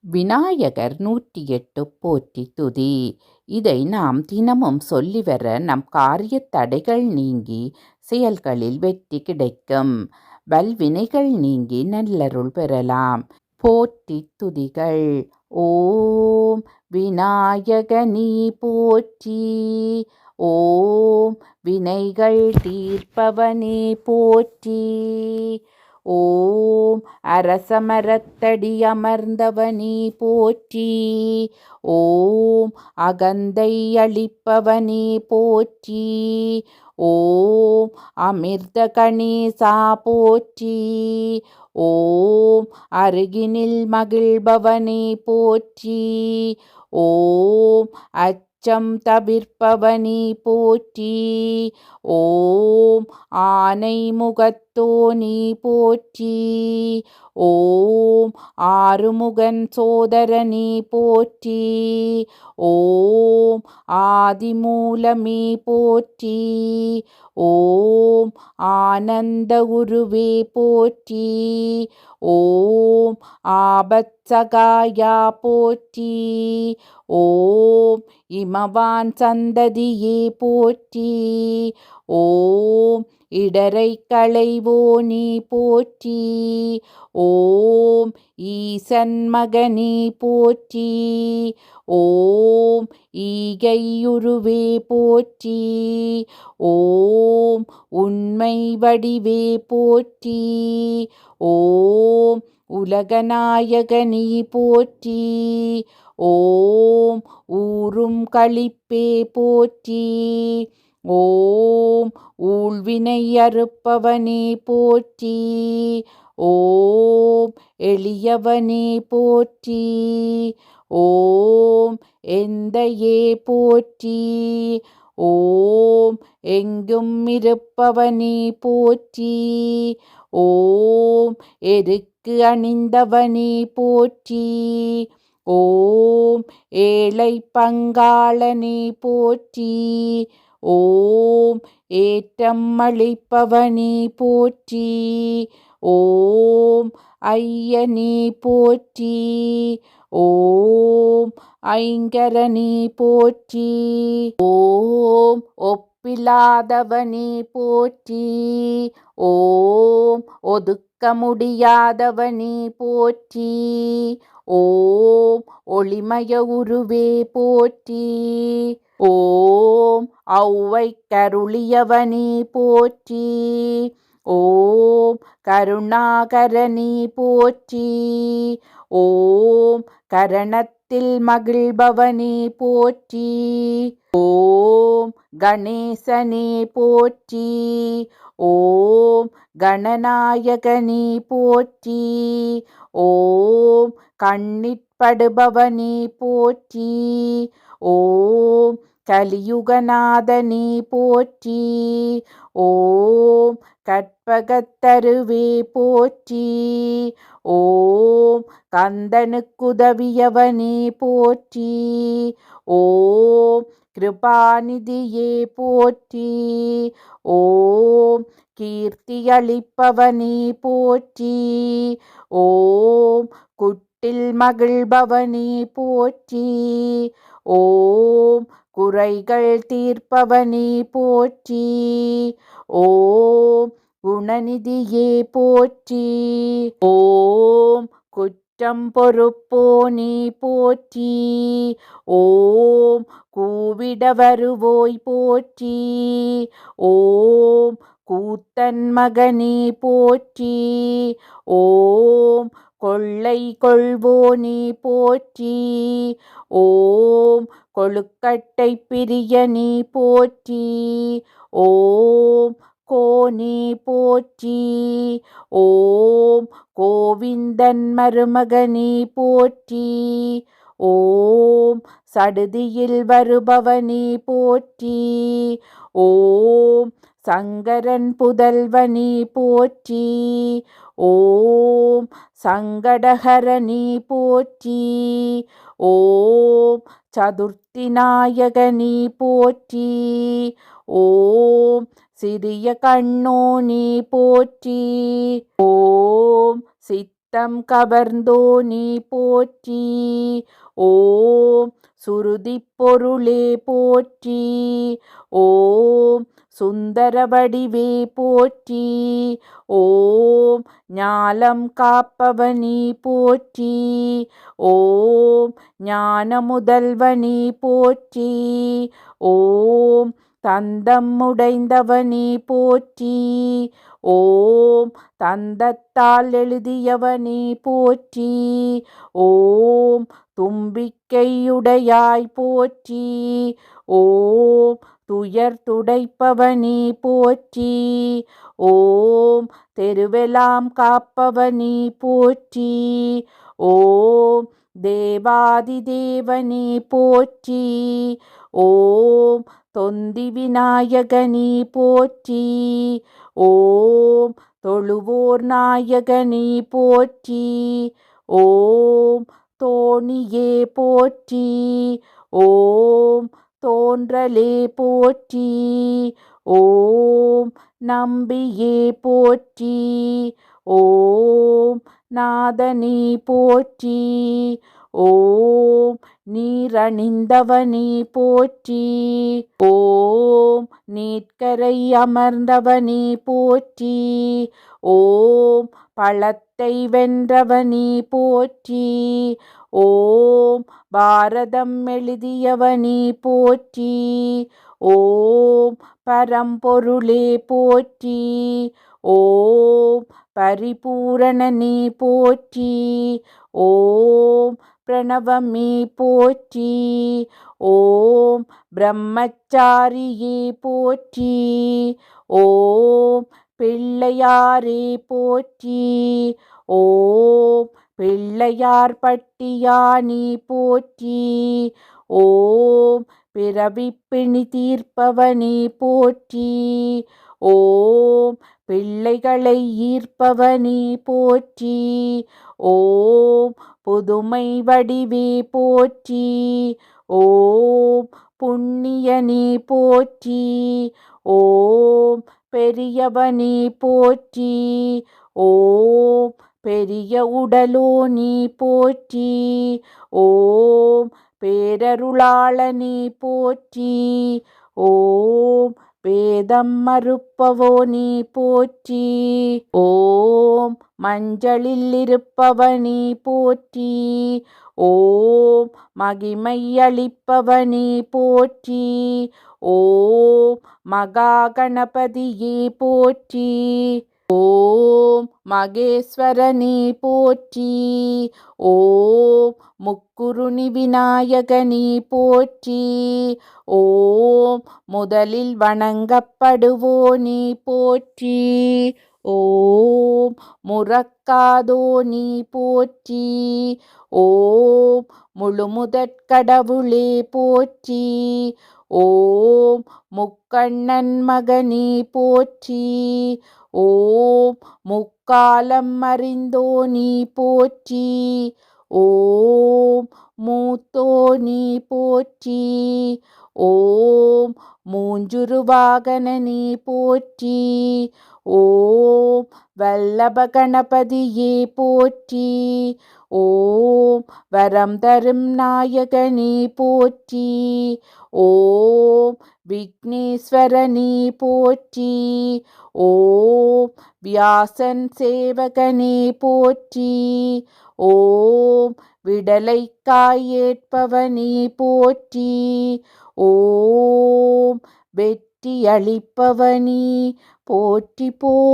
விநாயகர் 108 போற்றி துதி. இதை நாம் தினமும் சொல்லி வர நம் காரியத் தடைகள் நீங்கி செயல்களில் வெற்றி கிடைக்கும். வல்வினைகள் நீங்கி நல்லருள் பெறலாம். போற்றி துதிகள். ஓம் விநாயகனே போற்றி. ஓம் வினைகள் தீர்ப்பவனே போற்றி. ஓம் அரசமரத்தடி அமர்ந்தவனே போற்றி. ஓம் அகந்தை அளிப்பவனே போற்றி. ஓம் அமிர்த கணேசா போற்றி. ஓம் அருகினில் மகிழ்பவனே போற்றி. ஓம் அச்சம் தவிர்ப்பவனே போற்றி. ஓம் ஆனை முகத்தோனே போற்றி. ஓம் ஆறுமுகன் சோதரனே போற்றி. ஓம் ஆதிமூலமே போற்றி. ஓம் ஆனந்த குருவே போற்றி. ஓம் ஆபத்சகாயா போற்றி. ஓம் இமவான் சந்ததியே போற்றி. ஓம் இடரை களைவோனே போற்றி. ஓம் ஈசன் மகனே போற்றி. ஓம் ஈகையுருவே போற்றி. ஓம் உண்மை வடிவே போற்றி. ஓம் உலகநாயகனே போற்றி. ஓம் ஊரும் களிப்பே போற்றி. ஓம் ஊழ்வினை அறுப்பவனே போற்றி. ஓம் எளியவனே போற்றி. ஓம் எந்தையே போற்றி. ஓம் எங்கும் இருப்பவனே போற்றி. ஓம் எருக்கு அணிந்தவனே போற்றி. ஓம் ஏழை பங்காளனே போற்றி. ஓம் ஏற்றம் அளிப்பவனே போற்றி. ஓம் ஐயனே போற்றி. ஓம் ஐங்கரனே போற்றி. ஓம் ஒப்பில்லாதவனே போற்றி. ஓம் ஒதுக்க முடியாதவனே போற்றி. ஓம் ஒளிமய உருவே போற்றி. ஓம் ஔவை கருளியவனே போற்றி. ஓம் கருணாகரனே போற்றி. ஓம் கரணத்தில் மகிழ்பவனே போற்றி. ஓம் கணேசனே போற்றி. ஓம் கணநாயகனே போற்றி. ஓம் கண்ணிற்படுபவனே போற்றி. ஓம் கலியுகநாதனே போற்றி. ஓம் கற்பகத்தருவே போற்றி. ஓம் கந்தனுக்குதவியவனே போற்றி. ஓம் கிருபாநிதியே போற்றி. ஓம் கீர்த்தியளிப்பவனே போற்றி. ஓம் குட்டில் மகிழ்பவனே போற்றி. ஓம் குறைகள் தீர்ப்பவனே போற்றி. ஓம் குணநிதியே போற்றி. ஓம் குற்றம் பொறுப்போனே போற்றி. ஓம் கூவிட வருவோய் போற்றி. ஓம் கூத்தன் மகனே போற்றி. ஓம் கொள்ளை கொள்வோனே போற்றி. ஓம் கொழுக்கட்டை பிரியனே போற்றி. ஓம் கோனே போற்றி. ஓம் கோவிந்தன் மருமகனே போற்றி. ஓம் சடுதியில் வருபவனே போற்றி. ஓம் சங்கரன் புதல்வனே போற்றி. ஓம் சங்கடஹரனே போற்றி. ஓம் சதுர்த்தி நாயகனே போற்றி. ஓம் சிறிய கண்ணோனே போற்றி. ஓம் சித்த சித்தம் கவர்ந்தோனே போற்றி. ஓம் சுருதிப் பொருளே போற்றி. ஓம் சுந்தர வடிவே போற்றி. ஓம் ஞாலம் காப்பவனே போற்றி. ஓம் ஞான முதல்வனே போற்றி. ஓம் தந்தம் உடைந்தவனே போற்றி. ஓம் தந்தத்தால் எழுதியவனே போற்றி. ஓம் தும்பிக்கையுடையாய் போற்றி. ஓம் துயர் துடைப்பவனே போற்றி. ஓம் தெருவெல்லாம் காப்பவனே போற்றி. ஓம் தேவாதி தேவனே போற்றி. ஓம் தொந்தி விநாயகனே போற்றி. ஓம் தொழுவோர் நாயகனே போற்றி. ஓம் தோணியே போற்றி. ஓம் தோன்றலே போற்றி. ஓம் நம்பியே போற்றி. ஓம் நாதனே போற்றி. ஓம் நீரணிந்தவனே போற்றி. ஓம் நீட்கரை அமர்ந்தவனே போற்றி. ஓம் பழத்தை வென்றவனே போற்றி. ஓம் பாரதம் எழுதியவனே போற்றி. ஓம் பரம்பொருளே போற்றி. ஓம் பரிபூரணனே போற்றி. ஓம் பிரணவமே போற்றி. ஓம் பிரம்மச்சாரியே போற்றி. ஓம் பிள்ளையாரே போற்றி. ஓம் பிள்ளையார் பட்டியானே போற்றி. ஓம் பிறவிப்பிணி தீர்ப்பவனே போற்றி. ஓம் பிள்ளைகளை ஈர்ப்பவனே போற்றி. ஓம் புதுமை வடிவே போற்றி. ஓம் புண்ணியனே போற்றி. ஓம் பெரியவனே போற்றி. ஓம் பெரிய உடலோனே போற்றி. ஓம் பேரருளாளனே போற்றி. ஓம் வேதம் மறுப்பவோனே போற்றி. ஓம் மஞ்சளில் இருப்பவனே போற்றி. ஓம் மகிமை அளிப்பவனே போற்றி. ஓம் மகா கணபதியே போற்றி. ஓம் மகேஸ்வரனே போற்றி. ஓம் முக்குருணி விநாயகனே போற்றி. ஓம் முதலில் வணங்கப்படுவோனே போற்றி. ஓம் முறக்காதோனே போற்றி. ஓம் முழுமுதற்கடவுளே போற்றி. ஓம் முக்கண்ணன் மகனே போற்றி. ஓம் முக்காலம் அறிந்தோனே போற்றி. ஓம் மூத்தோனே போற்றி. ஓம் மூஞ்சுருவாகனனே போற்றி. ஓம் வல்லப கணபதியே போற்றி. ஓம் வரம் தரும் நாயகனே போற்றி. ஓம் விக்னேஸ்வரனே போற்றி. ஓம் வியாசன் சேவகனே போற்றி. ஓம் விடலைக்காய் ஏற்பவனே போற்றி. ஓம் வெற்றி அளிப்பவனே போற்றி போற்றி.